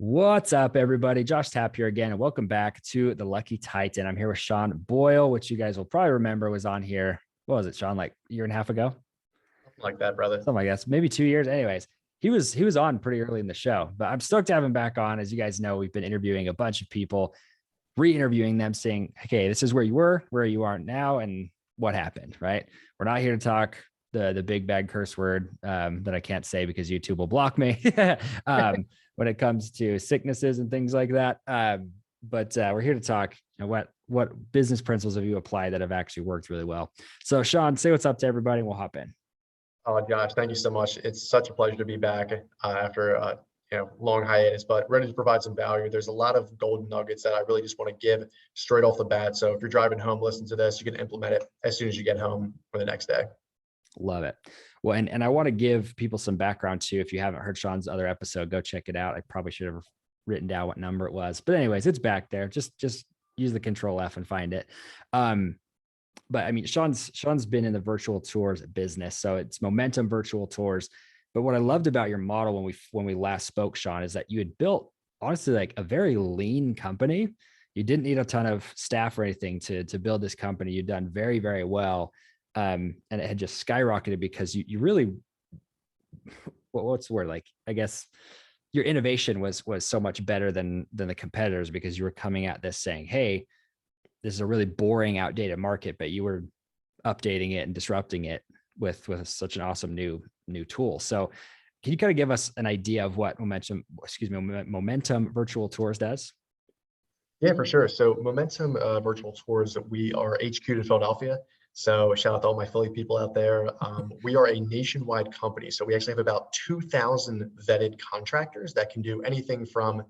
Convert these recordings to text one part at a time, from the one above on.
What's up, everybody? Josh Tapp here again, and welcome back to the Lucky Titan. I'm here with Sean Boyle, which you guys will probably remember was on here. What was it, Sean? Like a year and a half ago? Something like that, brother. Something like that. Maybe 2 years. Anyways, he was on pretty early in the show, but I'm stoked to have him back on. As you guys know, we've been interviewing a bunch of people, re-interviewing them, saying, "Okay, this is where you were, where you are now, and what happened." Right? We're not here to talk the big bad curse word that I can't say because YouTube will block me. When it comes to sicknesses and things like that. But we're here to talk, what business principles have you applied that have actually worked really well. So Sean, say what's up to everybody and we'll hop in. Oh, Josh, thank you so much. It's such a pleasure to be back after long hiatus, but ready to provide some value. There's a lot of golden nuggets that I really just want to give straight off the bat. So if you're driving home, listen to this. You can implement it as soon as you get home for the next day. Love it. Well, and I want to give people some background too. If you haven't heard Sean's other episode, go check it out. I probably should have written down what number it was, but anyways, it's back there. Just use the Control F and find it. But I mean, Sean's been in the virtual tours business, so it's Momentum Virtual Tours. But what I loved about your model when we last spoke, Sean, is that you had built honestly like a very lean company. You didn't need a ton of staff or anything to build this company. You'd done very, very well. And it had just skyrocketed because you really, what's the word? Like, I guess your innovation was so much better than the competitors because you were coming at this saying, hey, this is a really boring, outdated market, but you were updating it and disrupting it with such an awesome new tool. So can you kind of give us an idea of what Momentum Virtual Tours does? Yeah, for sure. So Momentum Virtual Tours, we are HQ'd in Philadelphia. So shout out to all my Philly people out there. We are a nationwide company. So we actually have about 2,000 vetted contractors that can do anything from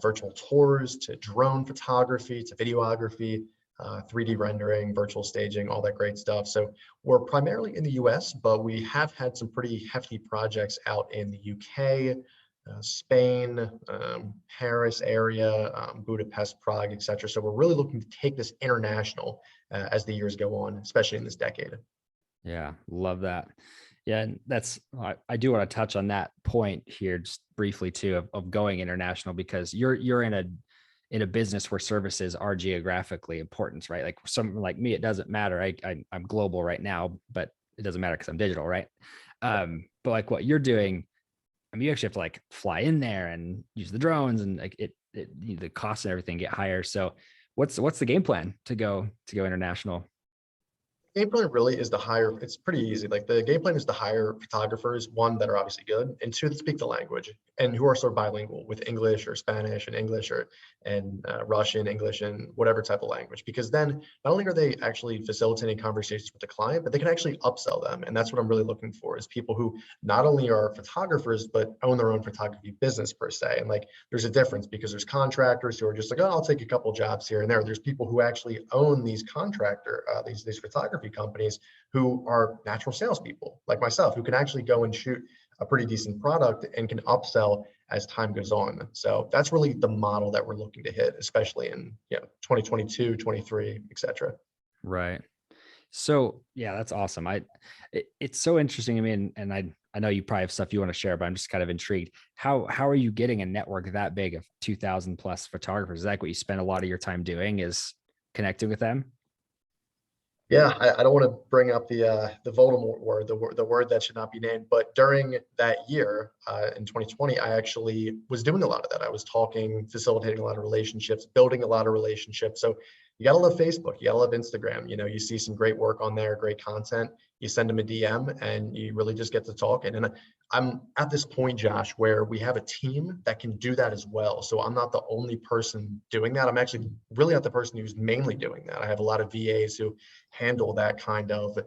virtual tours to drone photography to videography, 3D rendering, virtual staging, all that great stuff. So we're primarily in the US, but we have had some pretty hefty projects out in the UK, Spain, Paris area, Budapest, Prague, etc. So we're really looking to take this international as the years go on, especially in this decade. Yeah, love that. Yeah, and I do want to touch on that point here just briefly too of going international, because you're in a business where services are geographically important, right? Like someone like me, it doesn't matter. I'm global right now, but it doesn't matter because I'm digital, right? But like what you're doing, I mean, you actually have to like fly in there and use the drones, and like the costs and everything get higher. So what's the game plan to go international? Game plan really is to hire. It's pretty easy. Like the game plan is to hire photographers, one, that are obviously good, and two, that speak the language and who are sort of bilingual with English or Spanish and English and Russian, English, and whatever type of language. Because then not only are they actually facilitating conversations with the client, but they can actually upsell them. And that's what I'm really looking for, is people who not only are photographers, but own their own photography business per se. And like, there's a difference because there's contractors who are just like, oh, I'll take a couple jobs here and there. There's people who actually own these these photography companies who are natural salespeople like myself, who can actually go and shoot a pretty decent product and can upsell as time goes on. So that's really the model that we're looking to hit, especially in 2022, 23, etc. Right. So yeah, that's awesome. It's so interesting to me, and I know you probably have stuff you want to share, but I'm just kind of intrigued. How are you getting a network that big of 2,000 plus photographers? Is that what you spend a lot of your time doing, is connecting with them? Yeah, I don't want to bring up the Voldemort word, the word that should not be named. But during that year, in 2020, I actually was doing a lot of that. I was talking, facilitating a lot of relationships, building a lot of relationships. So you gotta love Facebook, you gotta love Instagram. You see some great work on there, great content. You send them a DM, and you really just get to talking. And I'm at this point, Josh, where we have a team that can do that as well. So I'm not the only person doing that. I'm actually really not the person who's mainly doing that. I have a lot of VAs who handle that kind of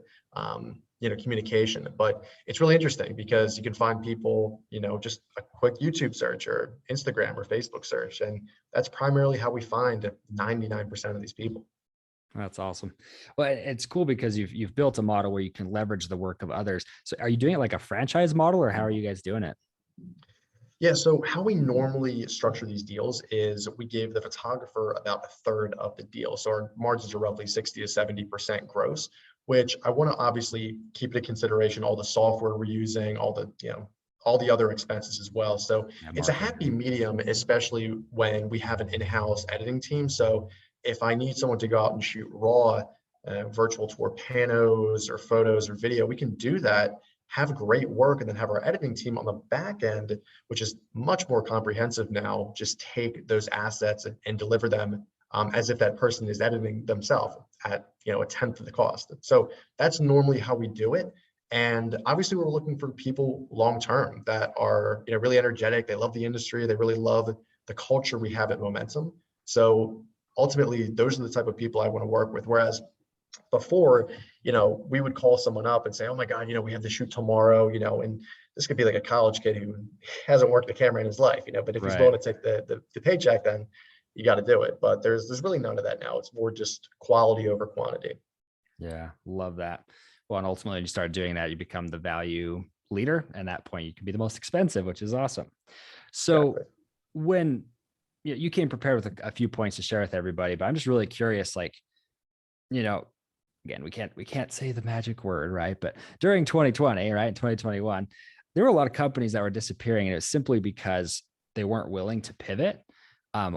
communication. But it's really interesting because you can find people, just a quick YouTube search or Instagram or Facebook search, and that's primarily how we find 99% of these people. That's awesome. Well, it's cool because you've built a model where you can leverage the work of others. So are you doing it like a franchise model, or how are you guys doing it? Yeah, so how we normally structure these deals is we give the photographer about a third of the deal. So our margins are roughly 60 to 70% gross, which I want to obviously keep into consideration all the software we're using, all all the other expenses as well. So Yeah, it's a marketing. happy medium, especially when we have an in-house editing team. So if I need someone to go out and shoot raw virtual tour panos or photos or video, we can do that, have great work, and then have our editing team on the back end, which is much more comprehensive now, just take those assets and deliver them as if that person is editing themselves at, you know, a tenth of the cost. So that's normally how we do it. And obviously we're looking for people long-term that are, you know, really energetic. They love the industry. They really love the culture we have at Momentum. So ultimately, those are the type of people I want to work with. Whereas before, you know, we would call someone up and say, oh my God, you know, we have to shoot tomorrow, you know, and this could be like a college kid who hasn't worked the camera in his life, you know, but if he's willing to take the paycheck, then you got to do it. But there's really none of that now. It's more just quality over quantity. Yeah, love that. Well, and ultimately, when you start doing that, you become the value leader. And at that point, you can be the most expensive, which is awesome. So Exactly. when you came prepared with a few points to share with everybody, but I'm just really curious, like, you know, again, we can't say the magic word, right? But during 2020, right, in 2021, there were a lot of companies that were disappearing, and it was simply because they weren't willing to pivot,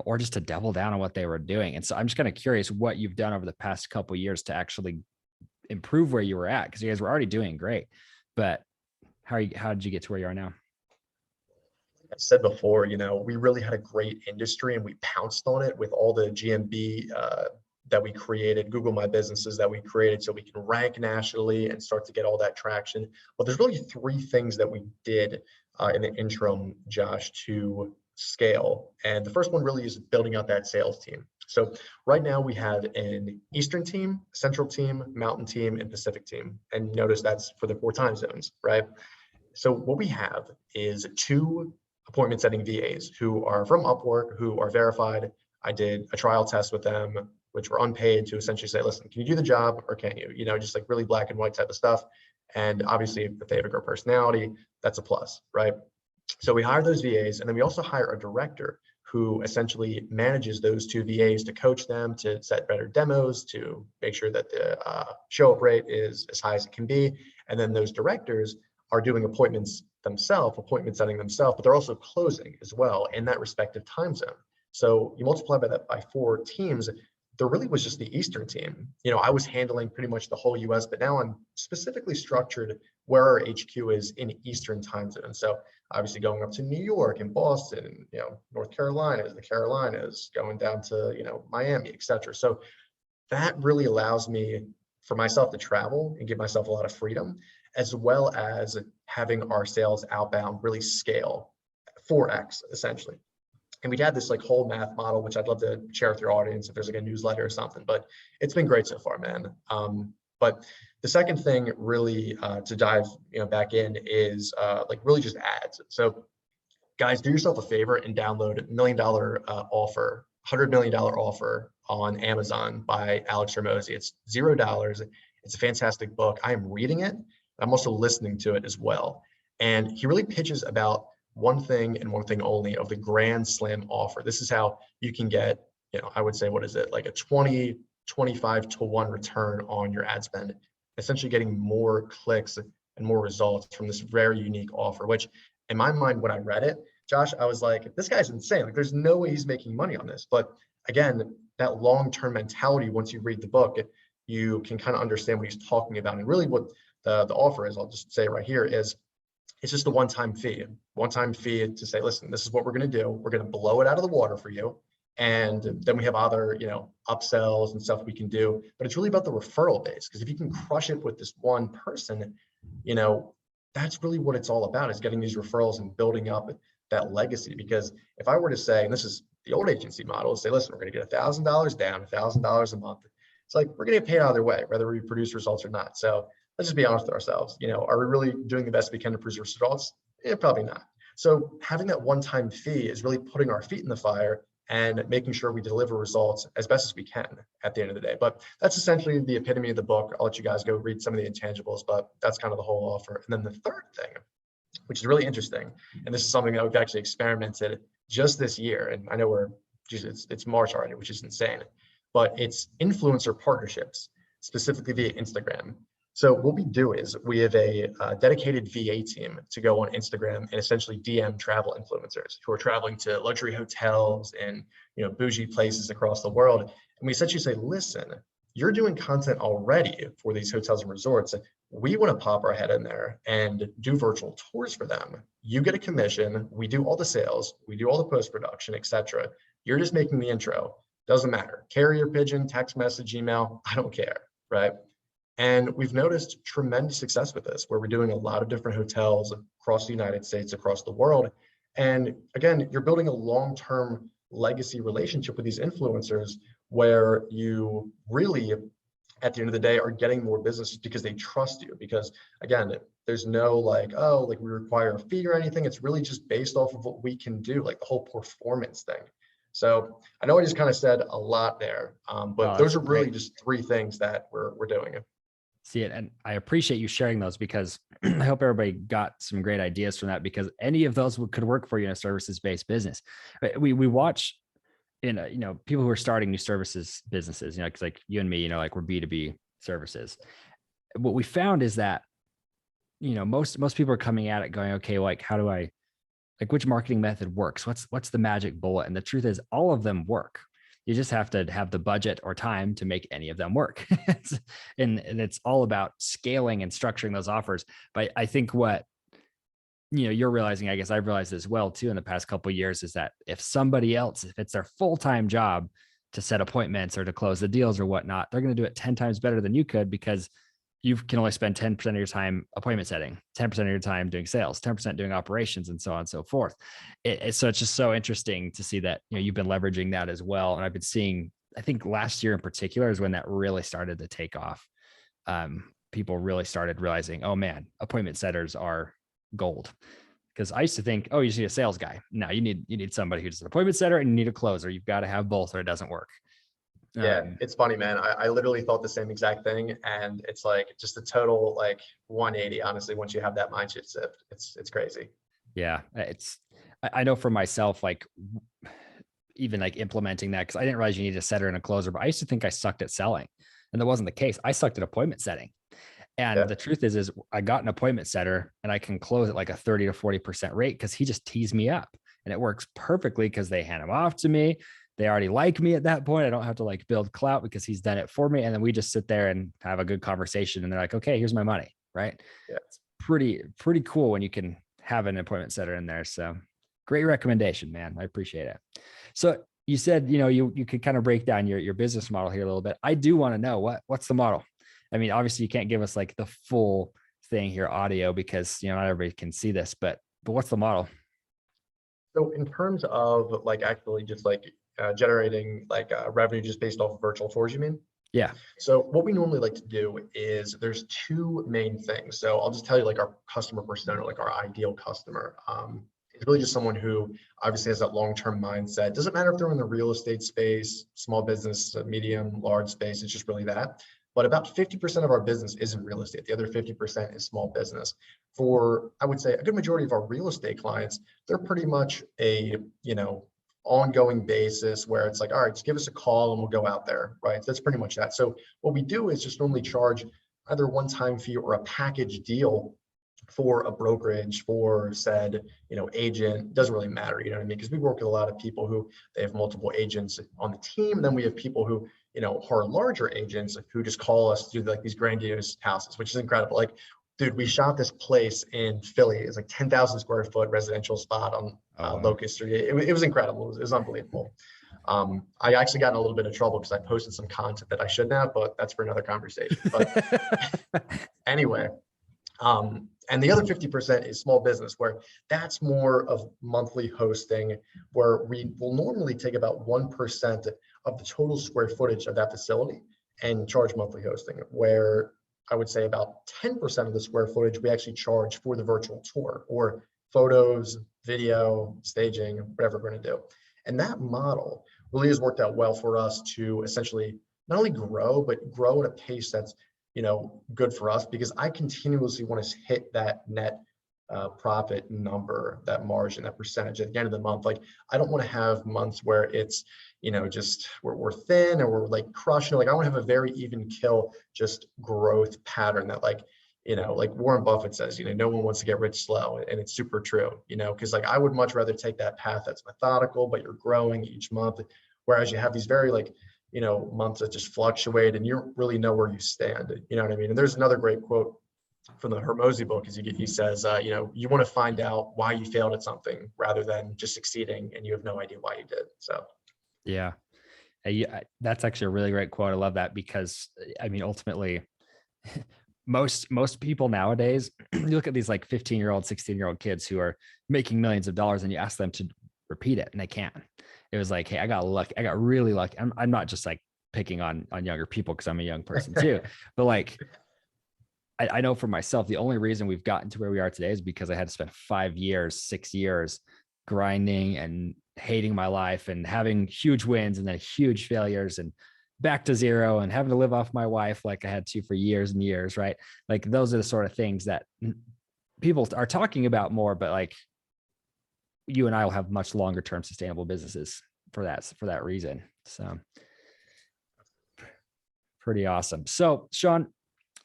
or just to double down on what they were doing. And so I'm just kind of curious what you've done over the past couple of years to actually improve where you were at, because you guys were already doing great. But how did you get to where you are now? I said before, you know, we really had a great industry and we pounced on it with all the GMB that we created, Google My Businesses that we created so we can rank nationally and start to get all that traction. But there's really three things that we did in the interim, Josh, to scale. And the first one really is building out that sales team. So right now we have an Eastern team, Central team, Mountain team, and Pacific team. And notice that's for the 4 time zones, right? So what we have is 2 appointment setting VAs who are from Upwork, who are verified. I did a trial test with them, which were unpaid, to essentially say, listen, can you do the job or can't you? You know, just like really black and white type of stuff. And obviously, if they have a great personality, that's a plus, right? So we hire those VAs, and then we also hire a director who essentially manages those 2 VAs to coach them, to set better demos, to make sure that the show up rate is as high as it can be. And then those directors are doing appointments themselves, appointment setting themselves, but they're also closing as well in that respective time zone. So you multiply by that by 4 teams, there really was just the Eastern team. You know, I was handling pretty much the whole US, but now I'm specifically structured where our HQ is in Eastern time zone. So obviously going up to New York and Boston, and, you know, North Carolina, the Carolinas, going down to, you know, Miami, et cetera. So that really allows me for myself to travel and give myself a lot of freedom, as well as having our sales outbound really scale 4x essentially. And we'd had this like whole math model, which I'd love to share with your audience if there's like a newsletter or something, but it's been great so far, man. But the second thing really to dive back in is like really just ads. So guys, do yourself a favor and download $1 million offer, $100 million offer on Amazon by Alex Hormozi. It's $0. It's a fantastic book. I am reading it. I'm also listening to it as well. And he really pitches about one thing and one thing only of the Grand Slam offer. This is how you can get, I would say, what is it? Like a 20, 25 to 1 return on your ad spend, essentially getting more clicks and more results from this very unique offer, which in my mind, when I read it, Josh, I was like, this guy's insane. Like, there's no way he's making money on this. But again, that long-term mentality, once you read the book, you can kind of understand what he's talking about. And really what the offer is, I'll just say right here, is it's just a one-time fee to say, listen, this is what we're going to do. We're going to blow it out of the water for you. And then we have other, upsells and stuff we can do. But it's really about the referral base, because if you can crush it with this one person, that's really what it's all about, is getting these referrals and building up that legacy. Because if I were to say, and this is the old agency model, say, listen, we're going to get $1,000 down, $1,000 a month. It's like, we're going to get paid either way, whether we produce results or not. So let's just be honest with ourselves. Are we really doing the best we can to produce results? Probably not. So having that one-time fee is really putting our feet in the fire and making sure we deliver results as best as we can at the end of the day. But that's essentially the epitome of the book. I'll let you guys go read some of the intangibles, but that's kind of the whole offer. And then the third thing, which is really interesting, and this is something that we've actually experimented just this year, and I know it's March already, which is insane, but it's influencer partnerships, specifically via Instagram. So what we do is we have a dedicated VA team to go on Instagram and essentially DM travel influencers who are traveling to luxury hotels and bougie places across the world. And we essentially say, listen, you're doing content already for these hotels and resorts. We want to pop our head in there and do virtual tours for them. You get a commission. We do all the sales. We do all the post-production, etc. You're just making the intro. Doesn't matter. Carrier pigeon, text message, email, I don't care, right? And we've noticed tremendous success with this, where we're doing a lot of different hotels across the United States, across the world. And again, you're building a long-term legacy relationship with these influencers where you really, at the end of the day, are getting more business because they trust you. Because again, there's no like, oh, like we require a fee or anything. It's really just based off of what we can do, like the whole performance thing. So I know I just kind of said a lot there, but those are really just three things that we're doing. See it. And I appreciate you sharing those, because I hope everybody got some great ideas from that, because any of those could work for you in a services-based business. We watch people who are starting new services businesses, because like you and me, like we're B2B services. What we found is that, most people are coming at it going, okay, like how do I, like which marketing method works? What's the magic bullet? And the truth is all of them work. You just have to have the budget or time to make any of them work. and it's all about scaling and structuring those offers. But I think what, you're realizing, I guess I've realized as well too in the past couple of years, is that if somebody else, if it's their full-time job to set appointments or to close the deals or whatnot, they're going to do it 10 times better than you could, because you can only spend 10% of your time appointment setting, 10% of your time doing sales, 10% doing operations, and so on and so forth. So it's just so interesting to see that, you've been leveraging that as well. And I've been seeing, I think last year in particular is when that really started to take off. People really started realizing, oh man, appointment setters are gold. Because I used to think, oh, you just need a sales guy. No, you need somebody who's an appointment setter, and you need a closer. You've got to have both or it doesn't work. Yeah, it's funny, man. I literally thought the same exact thing, and it's like just a total like 180. Honestly, once you have that mindset shift, it's crazy. Yeah, I know for myself, like even like implementing that, because I didn't realize you needed a setter and a closer, but I used to think I sucked at selling, and that wasn't the case. I sucked at appointment setting. And the truth is I got an appointment setter and I can close at like a 30 to 40% rate, because he just tees me up, and it works perfectly because they hand him off to me. They already like me at that point. I don't have to like build clout because he's done it for me. And then we just sit there and have a good conversation, and they're like, okay, here's my money. Right. Yeah. It's pretty cool when you can have an appointment setter in there. So great recommendation, man. I appreciate it. So you said, you could kind of break down your business model here a little bit. I do want to know what's the model. I mean, obviously you can't give us like the full thing here audio, because, not everybody can see this, but what's the model? So in terms of like actually just like generating like revenue just based off of virtual tours, you mean? Yeah. So what we normally like to do is there's two main things. So I'll just tell you like our customer persona, like our ideal customer. It's really just someone who obviously has that long-term mindset. Doesn't matter if they're in the real estate space, small business, medium, large space. It's just really that. But about 50% of our business is in real estate. The other 50% is small business. For, I would say, a good majority of our real estate clients, they're pretty much a, ongoing basis where it's like, all right, just give us a call and we'll go out there, right? That's pretty much that. So what we do is just normally charge either a one-time fee or a package deal for a brokerage, for said, agent. Doesn't really matter, you know what I mean? Because we work with a lot of people who they have multiple agents on the team. And then we have people who, are larger agents who just call us to do like these grandiose houses, which is incredible. Like, dude, we shot this place in Philly. It's like 10,000 square foot residential spot on Locust Street. It was incredible. It was unbelievable. I actually got in a little bit of trouble because I posted some content that I shouldn't have, but that's for another conversation. But anyway, and the other 50% is small business, where that's more of monthly hosting, where we will normally take about 1% of the total square footage of that facility and charge monthly hosting, where I would say about 10% of the square footage we actually charge for the virtual tour or photos, video, staging, whatever we're going to do. And that model really has worked out well for us to essentially not only grow, but grow at a pace that's, good for us, because I continuously want to hit that net profit number, that margin, that percentage at the end of the month. Like, I don't want to have months where it's, just we're thin or we're like crushing. Like, I want to have a very even kill, just growth pattern that like Warren Buffett says, no one wants to get rich slow. And it's super true, because like I would much rather take that path that's methodical, but you're growing each month. Whereas you have these very like, months that just fluctuate and you don't really know where you stand. You know what I mean? And there's another great quote from the Hormozy book he says, you want to find out why you failed at something rather than just succeeding and you have no idea why you did. So. Yeah. That's actually a really great quote. I love that because ultimately most people nowadays, you look at these like 15-year-old, 16-year-old kids who are making millions of dollars and you ask them to repeat it and they can't. It was like, hey, I got lucky. I got really lucky. I'm not just like picking on younger people because I'm a young person too, but like, I know for myself, the only reason we've gotten to where we are today is because I had to spend 5 years, 6 years grinding and hating my life and having huge wins and then huge failures and back to zero and having to live off my wife like I had to for years and years, right? Like those are the sort of things that people are talking about more, but like you and I will have much longer term sustainable businesses for that reason. So pretty awesome. So Sean,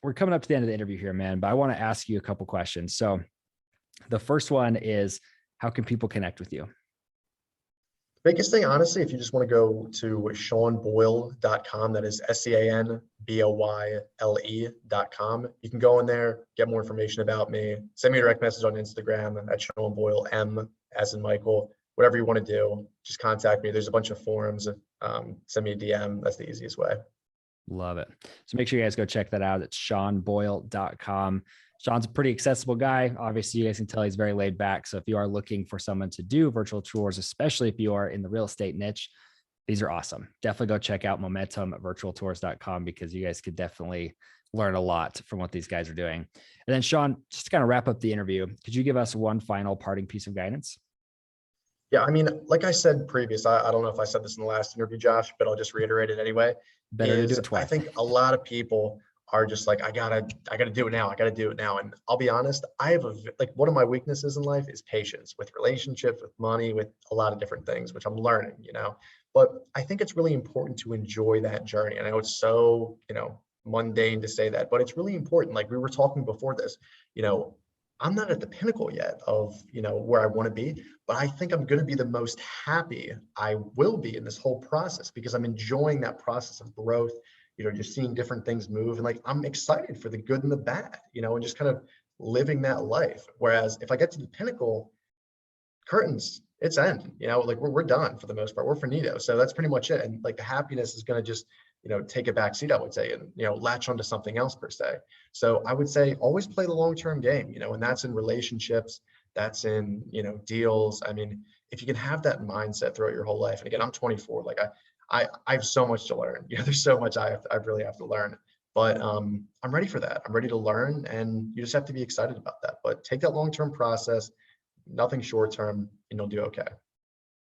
we're coming up to the end of the interview here, man, but I want to ask you a couple questions. So the first one is, how can people connect with you? Biggest thing, honestly, if you just want to go to seanboyle.com, that is SeanBoyle.com. You can go in there, get more information about me, send me a direct message on Instagram at Sean Boyle, M as in Michael, whatever you want to do, just contact me. There's a bunch of forums. Send me a DM. That's the easiest way. Love it. So make sure you guys go check that out. It's seanboyle.com. Sean's a pretty accessible guy. Obviously, you guys can tell he's very laid back. So if you are looking for someone to do virtual tours, especially if you are in the real estate niche, these are awesome. Definitely go check out Momentum at virtualtours.com because you guys could definitely learn a lot from what these guys are doing. And then Sean, just to kind of wrap up the interview, could you give us one final parting piece of guidance? Yeah, like I said previous, I don't know if I said this in the last interview, Josh, but I'll just reiterate it anyway. Better to do it twice. I think a lot of people are just like, I gotta do it now. I gotta do it now. And I'll be honest, I have one of my weaknesses in life is patience with relationships, with money, with a lot of different things, which I'm learning, but I think it's really important to enjoy that journey. And I know it's so, mundane to say that, but it's really important. Like we were talking before this, I'm not at the pinnacle yet of, where I want to be, but I think I'm going to be the most happy I will be in this whole process because I'm enjoying that process of growth, just seeing different things move. And like, I'm excited for the good and the bad, and just kind of living that life. Whereas if I get to the pinnacle, curtains, it's end, like we're done for the most part, we're finito. So that's pretty much it. And like the happiness is going to just, take a back seat, I would say, and, latch onto something else per se. So I would say always play the long-term game, and that's in relationships, that's in, deals. I mean, if you can have that mindset throughout your whole life, and again, I'm 24, like I have so much to learn. There's so much I really have to learn, but I'm ready for that. I'm ready to learn, and you just have to be excited about that. But take that long-term process, nothing short-term, and you'll do okay.